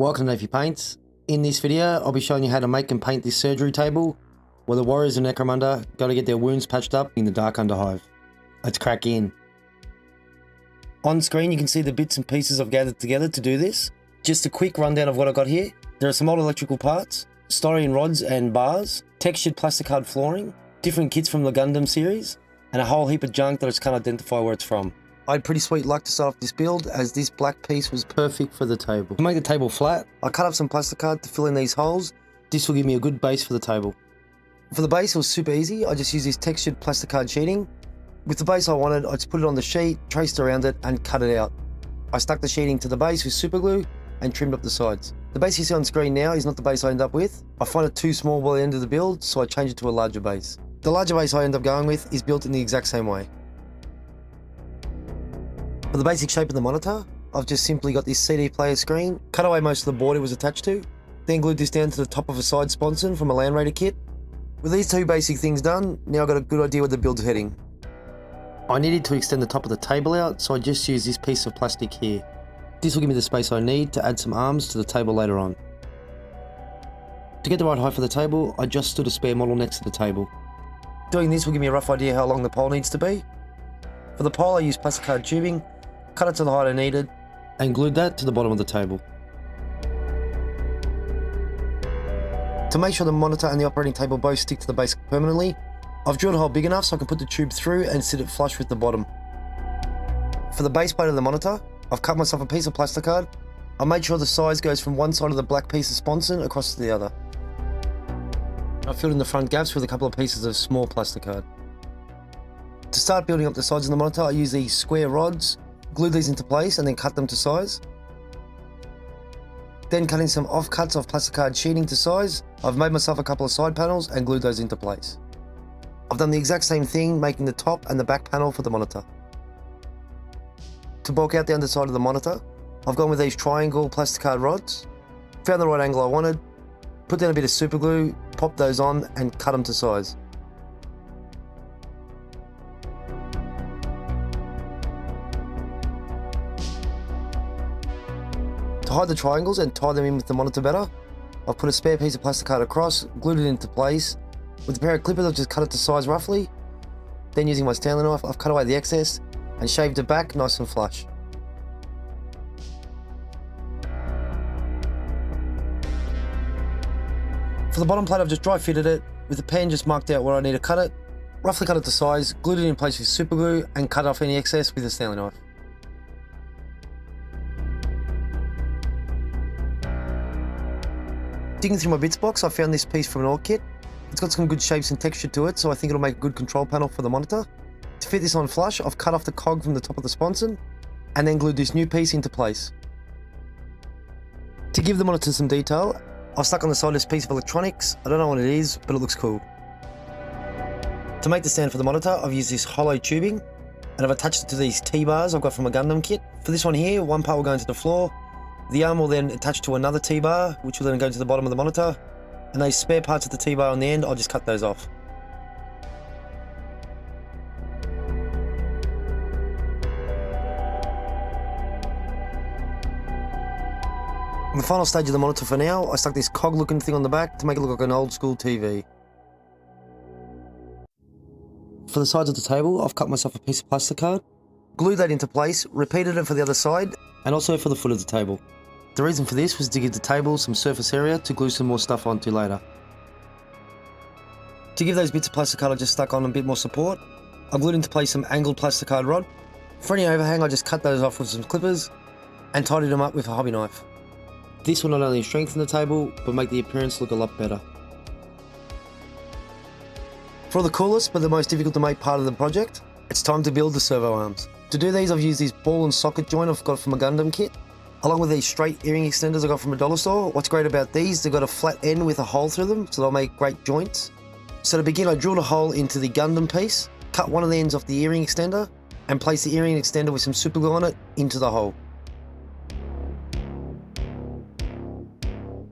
Welcome to Navy Paints. In this video, I'll be showing you how to make and paint this surgery table where the warriors of Necromunda go to get their wounds patched up in the Dark Underhive. Let's crack in. On screen you can see the bits and pieces I've gathered together to do this. Just a quick rundown of what I've got here. There are some old electrical parts, styrene rods and bars, textured plasticard flooring, different kits from the Gundam series, and a whole heap of junk that I just can't identify where it's from. I had pretty sweet luck to start off this build, as this black piece was perfect for the table. To make the table flat, I cut up some plasticard to fill in these holes. This will give me a good base for the table. For the base it was super easy. I just used this textured plasticard sheeting. With the base I wanted, I just put it on the sheet, traced around it and cut it out. I stuck the sheeting to the base with super glue and trimmed up the sides. The base you see on screen now is not the base I end up with. I find it too small by the end of the build, so I changed it to a larger base. The larger base I end up going with is built in the exact same way. For the basic shape of the monitor, I've just simply got this CD player screen, cut away most of the board it was attached to, then glued this down to the top of a side sponson from a Land Raider kit. With these two basic things done, now I've got a good idea where the build's heading. I needed to extend the top of the table out, so I just used this piece of plastic here. This will give me the space I need to add some arms to the table later on. To get the right height for the table, I just stood a spare model next to the table. Doing this will give me a rough idea how long the pole needs to be. For the pole I used plasticard tubing, cut it to the height I needed, and glued that to the bottom of the table. To make sure the monitor and the operating table both stick to the base permanently, I've drilled a hole big enough so I can put the tube through and sit it flush with the bottom. For the base plate of the monitor, I've cut myself a piece of plasticard. I made sure the size goes from one side of the black piece of sponson across to the other. I filled in the front gaps with a couple of pieces of small plasticard. To start building up the sides of the monitor, I use these square rods, glued these into place and then cut them to size. Then cutting some offcuts of plasticard sheeting to size, I've made myself a couple of side panels and glued those into place. I've done the exact same thing, making the top and the back panel for the monitor. To bulk out the underside of the monitor, I've gone with these triangle plasticard rods, found the right angle I wanted, put down a bit of super glue, popped those on and cut them to size. To hide the triangles and tie them in with the monitor better, I've put a spare piece of plasticard across, glued it into place. With a pair of clippers I've just cut it to size roughly. Then using my Stanley knife I've cut away the excess and shaved it back nice and flush. For the bottom plate I've just dry fitted it, with the pen just marked out where I need to cut it, roughly cut it to size, glued it in place with super glue and cut off any excess with a Stanley knife. Digging through my bits box, I found this piece from an Ork kit. It's got some good shapes and texture to it, so I think it'll make a good control panel for the monitor. To fit this on flush, I've cut off the cog from the top of the sponson, and then glued this new piece into place. To give the monitor some detail, I've stuck on the side this piece of electronics. I don't know what it is, but it looks cool. To make the stand for the monitor, I've used this hollow tubing, and I've attached it to these T-bars I've got from a Gundam kit. For this one here, one part will go into the floor. The arm will then attach to another T-bar, which will then go to the bottom of the monitor, and those spare parts of the T-bar on the end, I'll just cut those off. On the final stage of the monitor for now, I stuck this cog looking thing on the back to make it look like an old school TV. For the sides of the table, I've cut myself a piece of plasticard, glued that into place, repeated it for the other side, and also for the foot of the table. The reason for this was to give the table some surface area to glue some more stuff onto later. To give those bits of plasticard I just stuck on a bit more support, I glued into place some angled plasticard rod. For any overhang I just cut those off with some clippers and tidied them up with a hobby knife. This will not only strengthen the table, but make the appearance look a lot better. For the coolest but the most difficult to make part of the project, it's time to build the servo arms. To do these I've used this ball and socket joint I've got from a Gundam kit, along with these straight earring extenders I got from a dollar store. What's great about these, they've got a flat end with a hole through them, so they'll make great joints. So to begin I drilled a hole into the Gundam piece, cut one of the ends off the earring extender, and placed the earring extender with some super glue on it into the hole.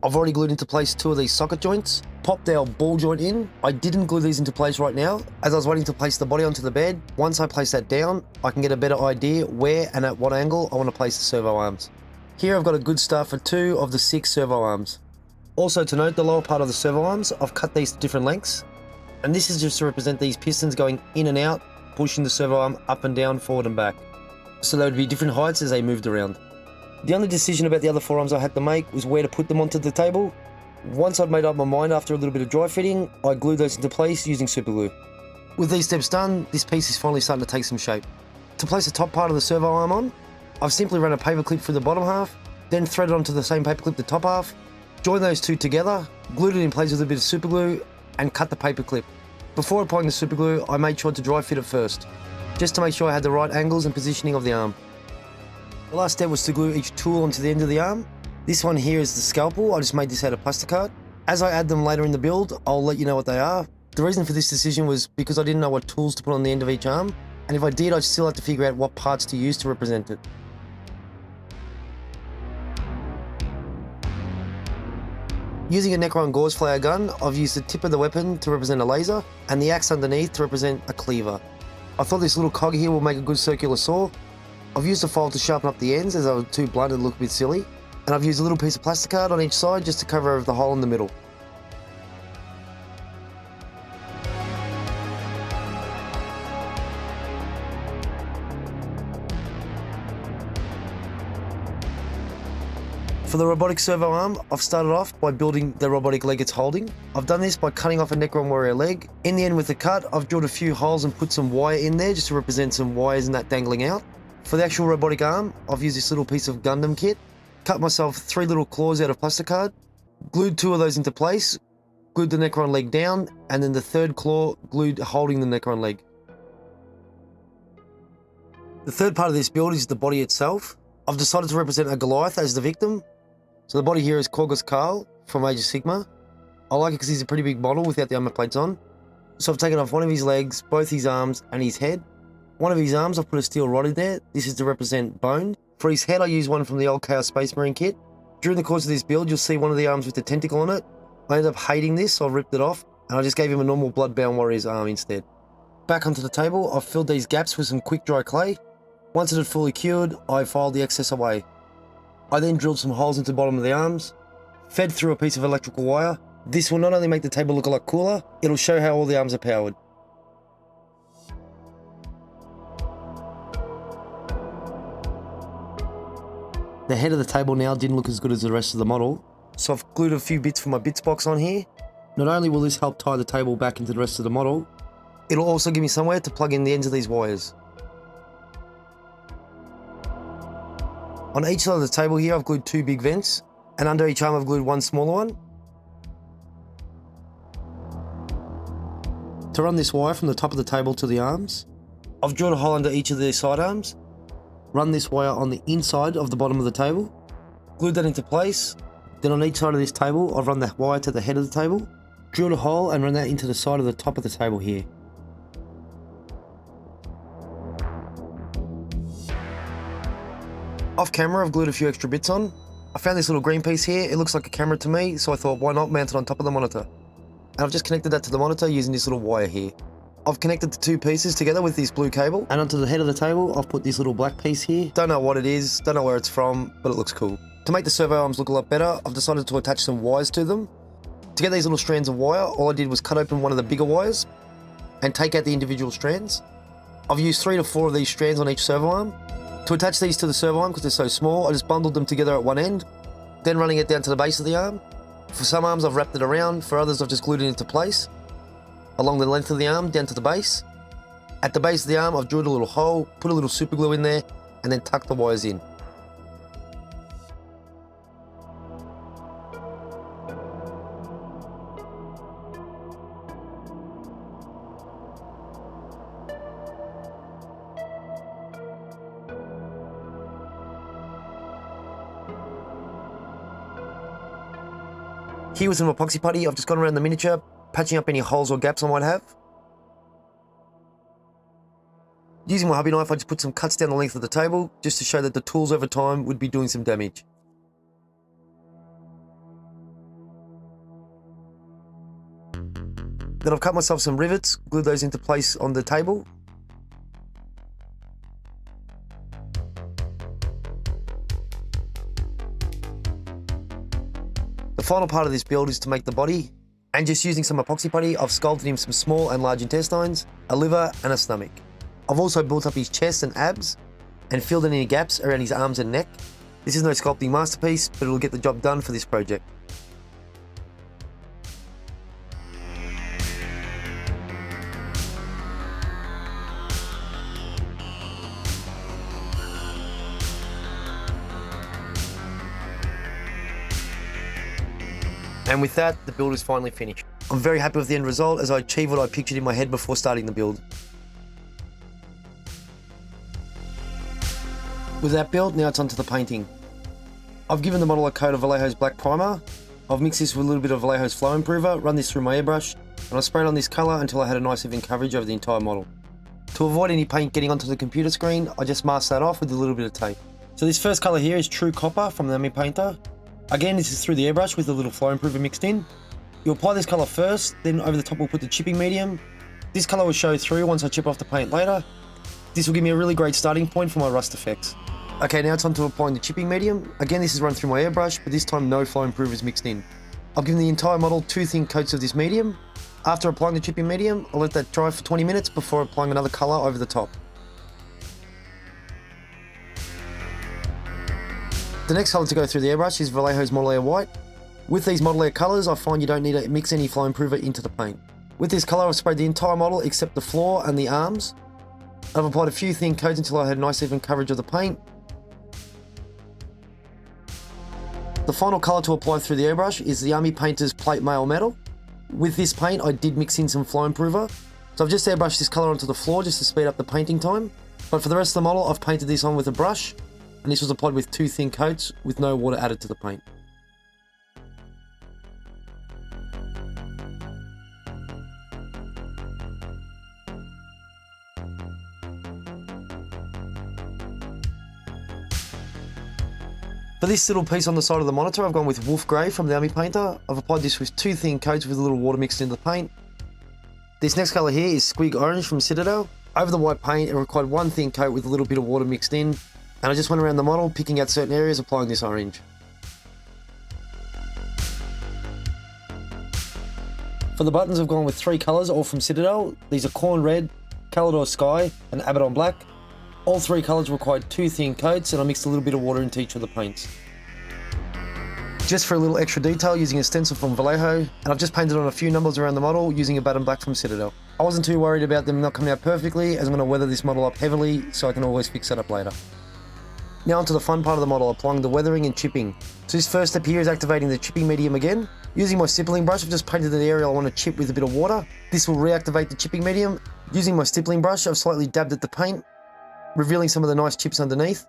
I've already glued into place two of these socket joints, popped our ball joint in. I didn't glue these into place right now, as I was waiting to place the body onto the bed. Once I place that down, I can get a better idea where and at what angle I want to place the servo arms. Here I've got a good start for 2 of the 6 servo arms. Also to note, the lower part of the servo arms, I've cut these to different lengths, and this is just to represent these pistons going in and out, pushing the servo arm up and down, forward and back. So they would be different heights as they moved around. The only decision about the other 4 arms I had to make was where to put them onto the table. Once I'd made up my mind after a little bit of dry fitting, I glued those into place using super glue. With these steps done, this piece is finally starting to take some shape. To place the top part of the servo arm on, I've simply run a paper clip through the bottom half, then threaded onto the same paper clip the top half, joined those two together, glued it in place with a bit of super glue, and cut the paper clip. Before applying the super glue, I made sure to dry fit it first, just to make sure I had the right angles and positioning of the arm. The last step was to glue each tool onto the end of the arm. This one here is the scalpel. I just made this out of plasticard. As I add them later in the build, I'll let you know what they are. The reason for this decision was because I didn't know what tools to put on the end of each arm, and if I did, I'd still have to figure out what parts to use to represent it. Using a Necron Gauze Flower gun, I've used the tip of the weapon to represent a laser, and the axe underneath to represent a cleaver. I thought this little cog here will make a good circular saw. I've used a file to sharpen up the ends as they were too blunt and look a bit silly, and I've used a little piece of plasticard on each side just to cover over the hole in the middle. For the robotic servo arm, I've started off by building the robotic leg it's holding. I've done this by cutting off a Necron Warrior leg. In the end with the cut, I've drilled a few holes and put some wire in there just to represent some wires and that dangling out. For the actual robotic arm, I've used this little piece of Gundam kit, cut myself 3 little claws out of plasticard, glued 2 of those into place, glued the Necron leg down, and then the 3rd claw glued holding the Necron leg. The third part of this build is the body itself. I've decided to represent a Goliath as the victim. So the body here is Korgos Khal from Age of Sigmar. I like it because he's a pretty big model without the armor plates on. So I've taken off one of his legs, both his arms and his head. One of his arms I've put a steel rod in there. This is to represent bone. For his head I use one from the old Chaos Space Marine kit. During the course of this build you'll see one of the arms with the tentacle on it. I ended up hating this, so I ripped it off and I just gave him a normal Bloodbound Warrior's arm instead. Back onto the table, I've filled these gaps with some quick dry clay. Once it had fully cured, I filed the excess away. I then drilled some holes into the bottom of the arms, fed through a piece of electrical wire. This will not only make the table look a lot cooler, it'll show how all the arms are powered. The head of the table now didn't look as good as the rest of the model, so I've glued a few bits from my bits box on here. Not only will this help tie the table back into the rest of the model, it'll also give me somewhere to plug in the ends of these wires. On each side of the table here I've glued 2 big vents, and under each arm I've glued 1 smaller one. To run this wire from the top of the table to the arms, I've drilled a hole under each of the side arms, run this wire on the inside of the bottom of the table, glued that into place. Then on each side of this table I've run the wire to the head of the table, drilled a hole and run that into the side of the top of the table here. Off camera, I've glued a few extra bits on. I found this little green piece here. It looks like a camera to me, so I thought why not mount it on top of the monitor. And I've just connected that to the monitor using this little wire here. I've connected the 2 pieces together with this blue cable, and onto the head of the table I've put this little black piece here. Don't know what it is, don't know where it's from, but it looks cool. To make the servo arms look a lot better, I've decided to attach some wires to them. To get these little strands of wire, all I did was cut open one of the bigger wires and take out the individual strands. I've used 3 to 4 of these strands on each servo arm. To attach these to the servo arm, because they're so small, I just bundled them together at one end, then running it down to the base of the arm. For some arms I've wrapped it around, for others I've just glued it into place, along the length of the arm down to the base. At the base of the arm I've drilled a little hole, put a little super glue in there, and then tucked the wires in. Here with some epoxy putty, I've just gone around the miniature, patching up any holes or gaps I might have. Using my hobby knife, I just put some cuts down the length of the table, just to show that the tools over time would be doing some damage. Then I've cut myself some rivets, glued those into place on the table. final part of this build is to make the body, and just using some epoxy putty, I've sculpted him some small and large intestines, a liver and a stomach. I've also built up his chest and abs, and filled in any gaps around his arms and neck. This is no sculpting masterpiece, but it'll get the job done for this project. And with that, the build is finally finished. I'm very happy with the end result as I achieved what I pictured in my head before starting the build. With that build, now it's onto the painting. I've given the model a coat of Vallejo's black primer. I've mixed this with a little bit of Vallejo's flow improver, run this through my airbrush, and I sprayed on this colour until I had a nice even coverage over the entire model. To avoid any paint getting onto the computer screen, I just masked that off with a little bit of tape. So this first colour here is True Copper from the Ami Painter. Again, this is through the airbrush with a little flow improver mixed in. You apply this colour first, then over the top we'll put the chipping medium. This colour will show through once I chip off the paint later. This will give me a really great starting point for my rust effects. Okay, now it's on to applying the chipping medium. Again, this is run through my airbrush, but this time no flow improvers mixed in. I've given the entire model 2 thin coats of this medium. After applying the chipping medium, I'll let that dry for 20 minutes before applying another colour over the top. The next colour to go through the airbrush is Vallejo's Model Air White. With these Model Air colours, I find you don't need to mix any flow improver into the paint. With this colour, I've sprayed the entire model except the floor and the arms. I've applied a few thin coats until I had a nice even coverage of the paint. The final colour to apply through the airbrush is the Ami Painter's Plate Mail Metal. With this paint, I did mix in some flow improver. So I've just airbrushed this colour onto the floor just to speed up the painting time. But for the rest of the model, I've painted this on with a brush. And this was applied with 2 thin coats with no water added to the paint. For this little piece on the side of the monitor, I've gone with Wolfgrey from the Ami Painter. I've applied this with 2 thin coats with a little water mixed into the paint. This next colour here is Squid Orange from Citadel. Over the white paint, it required 1 thin coat with a little bit of water mixed in. And I just went around the model, picking out certain areas, applying this orange. For the buttons, I've gone with 3 colours, all from Citadel. These are Khorne Red, Caledor Sky, and Abbadon Black. All 3 colours required 2 thin coats, and I mixed a little bit of water into each of the paints. Just for a little extra detail, using a stencil from Vallejo, and I've just painted on a few numbers around the model using Abbadon Black from Citadel. I wasn't too worried about them not coming out perfectly, as I'm going to weather this model up heavily, so I can always fix that up later. Now onto the fun part of the model, applying the weathering and chipping. So this first step here is activating the chipping medium again. Using my stippling brush, I've just painted the area I want to chip with a bit of water. This will reactivate the chipping medium. Using my stippling brush, I've slightly dabbed at the paint, revealing some of the nice chips underneath.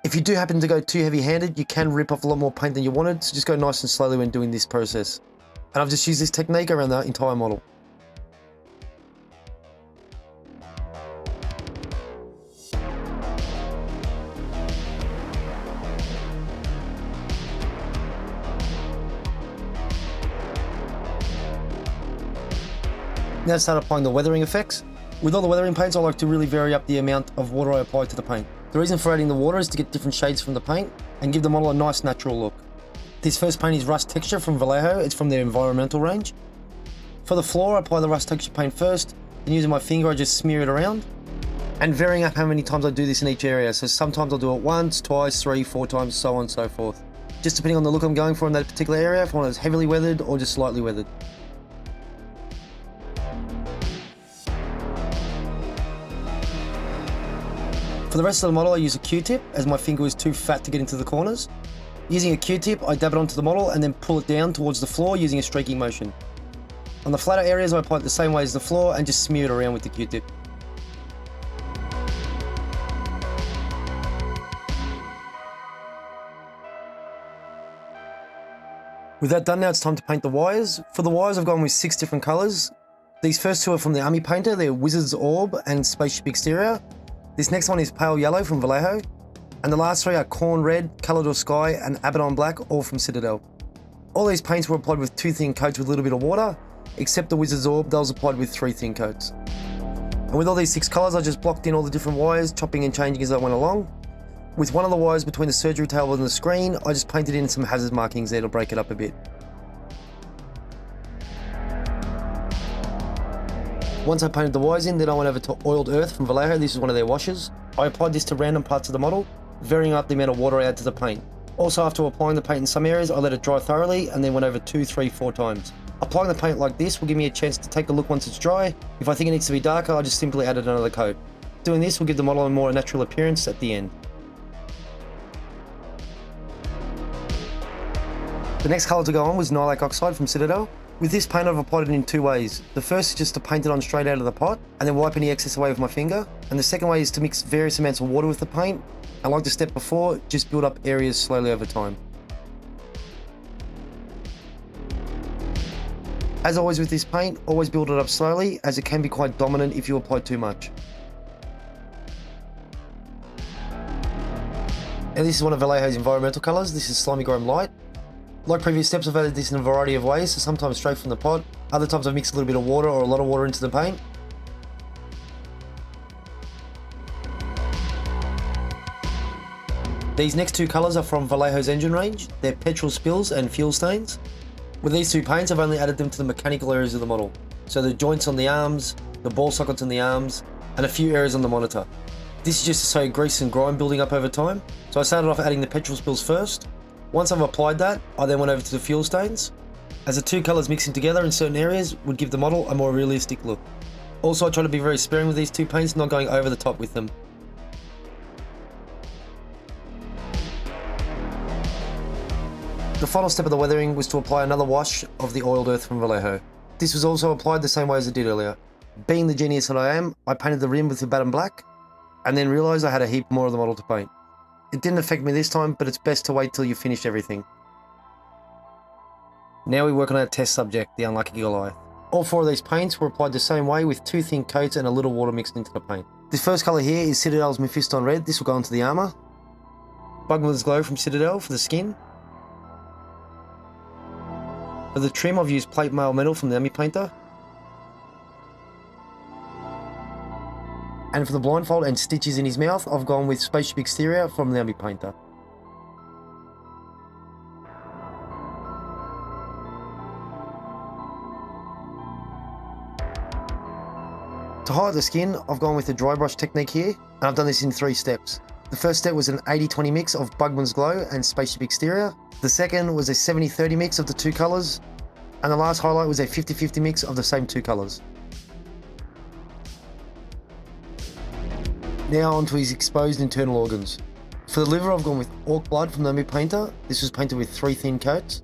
If you do happen to go too heavy-handed, you can rip off a lot more paint than you wanted, so just go nice and slowly when doing this process. And I've just used this technique around the entire model. Now start applying the weathering effects. With all the weathering paints, I like to really vary up the amount of water I apply to the paint. The reason for adding the water is to get different shades from the paint and give the model a nice natural look. This first paint is Rust Texture from Vallejo, it's from their Enviromental range. For the floor, I apply the Rust Texture paint first, then using my finger I just smear it around. And varying up how many times I do this in each area, so sometimes I'll do it once, twice, 3, 4 times, so on and so forth. Just depending on the look I'm going for in that particular area, if I want it heavily weathered or just slightly weathered. For the rest of the model, I use a Q-tip as my finger is too fat to get into the corners. Using a Q-tip, I dab it onto the model and then pull it down towards the floor using a streaking motion. On the flatter areas, I apply it the same way as the floor and just smear it around with the Q-tip. With that done, now it's time to paint the wires. For the wires, I've gone with 6 different colours. These first 2 are from the Ami Painter, they're Wizard's Orb and Spaceship Exterior. This next one is Pale Yellow from Vallejo. And the last 3 are Khorne Red, Caledor Sky and Abbadon Black, all from Citadel. All these paints were applied with 2 thin coats with a little bit of water, except the Wizard's Orb, that was applied with 3 thin coats. And with all these 6 colours, I just blocked in all the different wires, chopping and changing as I went along. With one of the wires between the surgery table and the screen, I just painted in some hazard markings there to break it up a bit. Once I painted the wires in, then I went over to Oiled Earth from Vallejo. This is one of their washes. I applied this to random parts of the model, varying up the amount of water I add to the paint. Also, after applying the paint in some areas, I let it dry thoroughly and then went over 2, 3, 4 times. Applying the paint like this will give me a chance to take a look once it's dry. If I think it needs to be darker, I just simply added another coat. Doing this will give the model a more natural appearance at the end. The next colour to go on was Nihilakh Oxide from Citadel. With this paint I've applied it in 2 ways. The first is just to paint it on straight out of the pot and then wipe any excess away with my finger. And the second way is to mix various amounts of water with the paint. And like the step before, just build up areas slowly over time. As always with this paint, always build it up slowly as it can be quite dominant if you apply too much. And this is one of Vallejo's Enviromental colours. This is Slimy Grime Light. Like previous steps, I've added this in a variety of ways, so sometimes straight from the pot, other times I've mixed a little bit of water or a lot of water into the paint. These next 2 colours are from Vallejo's engine range. They're Petrol Spills and Fuel Stains. With these 2 paints, I've only added them to the mechanical areas of the model. So the joints on the arms, the ball sockets on the arms, and a few areas on the monitor. This is just to show grease and grime building up over time. So I started off adding the Petrol Spills first. Once I've applied that, I then went over to the fuel stains, as the 2 colours mixing together in certain areas would give the model a more realistic look. Also, I try to be very sparing with these 2 paints, not going over the top with them. The final step of the weathering was to apply another wash of the Oiled Earth from Vallejo. This was also applied the same way as I did earlier. Being the genius that I am, I painted the rim with the Abbadon Black, and then realised I had a heap more of the model to paint. It didn't affect me this time, but it's best to wait till you've finished everything. Now we work on our test subject, the unlucky Goliath. All 4 of these paints were applied the same way with 2 thin coats and a little water mixed into the paint. This first colour here is Citadel's Mephiston Red. This will go into the armour. Bugmans Glow from Citadel for the skin. For the trim, I've used plate mail metal from the Army Painter. And for the blindfold and stitches in his mouth, I've gone with Spaceship Exterior from the Army Painter. To highlight the skin, I've gone with the dry brush technique here, and I've done this in 3 steps. The first step was an 80-20 mix of Bugman's Glow and Spaceship Exterior. The second was a 70-30 mix of the 2 colours. And the last highlight was a 50-50 mix of the same 2 colours. Now onto his exposed internal organs. For the liver, I've gone with Ork Blood from the Army Painter. This was painted with 3 thin coats.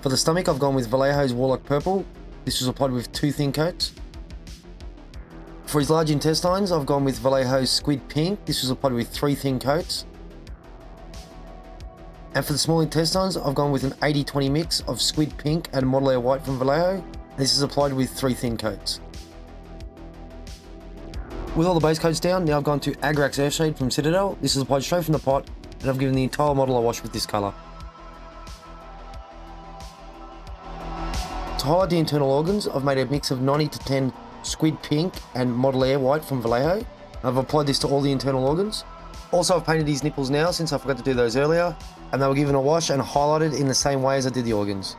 For the stomach, I've gone with Vallejo's Warlock Purple. This was applied with 2 thin coats. For his large intestines, I've gone with Vallejo's Squid Pink. This was applied with 3 thin coats. And for the small intestines, I've gone with an 80-20 mix of Squid Pink and Model Air White from Vallejo. This is applied with 3 thin coats. With all the base coats down, now I've gone to Agrax Earthshade from Citadel. This is applied straight from the pot, and I've given the entire model a wash with this colour. To highlight the internal organs, I've made a mix of 90-10 Squid Pink and Model Air White from Vallejo. I've applied this to all the internal organs. Also, I've painted his nipples now since I forgot to do those earlier, and they were given a wash and highlighted in the same way as I did the organs.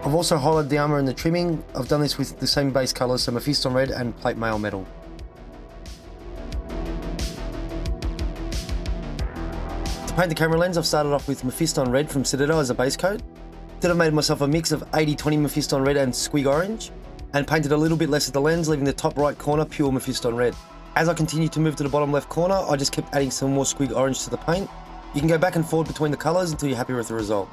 I've also highlighted the armour and the trimming. I've done this with the same base colours, so Mephiston Red and plate mail metal. To paint the camera lens, I've started off with Mephiston Red from Citadel as a base coat. Then I've made myself a mix of 80-20 Mephiston Red and Squid Orange, and painted a little bit less of the lens, leaving the top right corner pure Mephiston Red. As I continued to move to the bottom left corner, I just kept adding some more Squid Orange to the paint. You can go back and forward between the colours until you're happy with the result.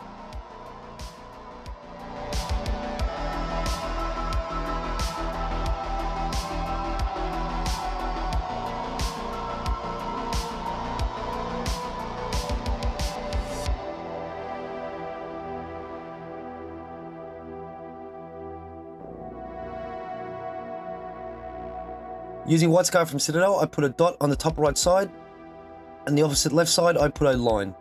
Using White Scar from Citadel, I put a dot on the top right side, and the opposite left side I put a line.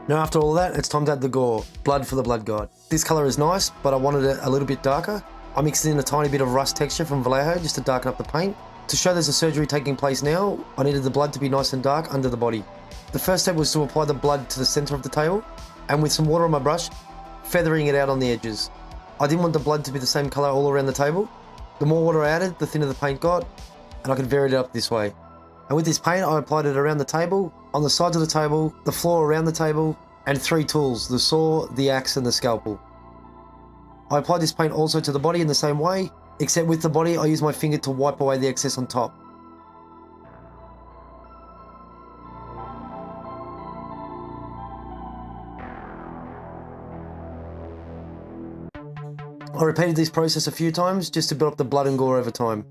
Now after all of that, it's time to add the gore, blood for the blood god. This colour is nice, but I wanted it a little bit darker. I mixed in a tiny bit of rust texture from Vallejo just to darken up the paint. To show there's a surgery taking place now, I needed the blood to be nice and dark under the body. The first step was to apply the blood to the center of the table, and with some water on my brush, feathering it out on the edges. I didn't want the blood to be the same color all around the table. The more water I added, the thinner the paint got, and I could vary it up this way. And with this paint, I applied it around the table, on the sides of the table, the floor around the table, and 3 tools, the saw, the axe, and the scalpel. I applied this paint also to the body in the same way, except with the body I used my finger to wipe away the excess on top. I repeated this process a few times just to build up the blood and gore over time.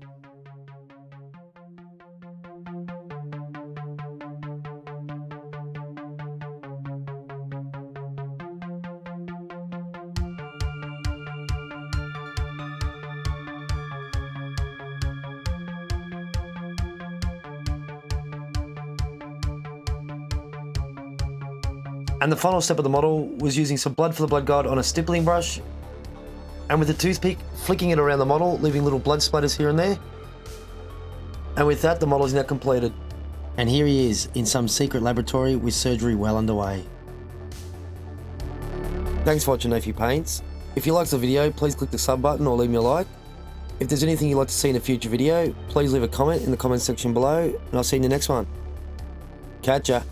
And the final step of the model was using some blood for the blood guard on a stippling brush, and with a toothpick, flicking it around the model, leaving little blood splatters here and there. And with that, the model is now completed. And here he is, in some secret laboratory with surgery well underway. Thanks for watching Nephew Paints. If you liked the video, please click the sub button or leave me a like. If there's anything you'd like to see in a future video, please leave a comment in the comment section below, and I'll see you in the next one. Catch ya.